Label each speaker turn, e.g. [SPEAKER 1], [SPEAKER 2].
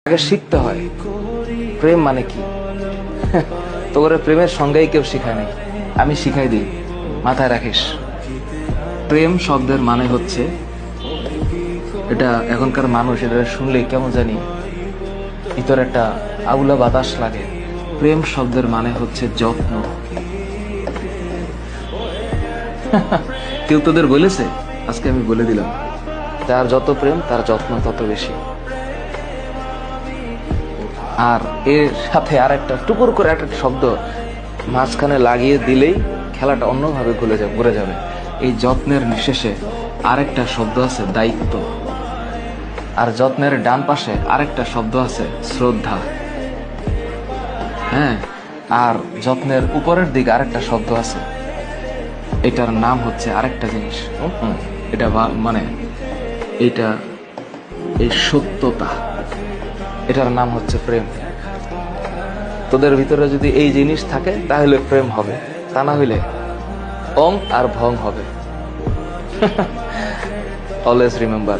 [SPEAKER 1] আগে শিখতে হয় প্রেম মানে কি। তোর প্রেমের সংজ্ঞাই কেউ শিখায় নাই, আমি শিখাই দিই, মাথায় রাখিস। প্রেম শব্দের মানে হচ্ছে, এটা এখনকার মানুষ এটা শুনলে কেমন জানি ভিতরে একটা আউলা বাতাস লাগে। প্রেম শব্দের মানে হচ্ছে যত্ন। কেউ তোদের বলেছে? আজকে আমি বলে দিলাম, যার যত প্রেম তার যত্ন তত বেশি। আর এর সাথে আর একটা টুকুর করে একটা শব্দ মাঝখানে লাগিয়ে দিলেই খেলাটা অন্যভাবে ঘুরে যাবে। এই যত্নের নিঃশেষে আরেকটা শব্দ আছে দায়িত্ব, আর যত্নের ডান পাশে আরেকটা শব্দ আছে শ্রদ্ধা। হ্যাঁ, আর যত্নের উপরের দিকে আরেকটা শব্দ আছে, এটার নাম হচ্ছে আরেকটা জিনিস। এটা মানে এটা এই সত্যতা, এটার নাম হচ্ছে প্রেম। তোদের ভিতরে যদি এই জিনিস থাকে তাহলে প্রেম হবে, তা না হইলে অং আর ভং হবে। Always remember.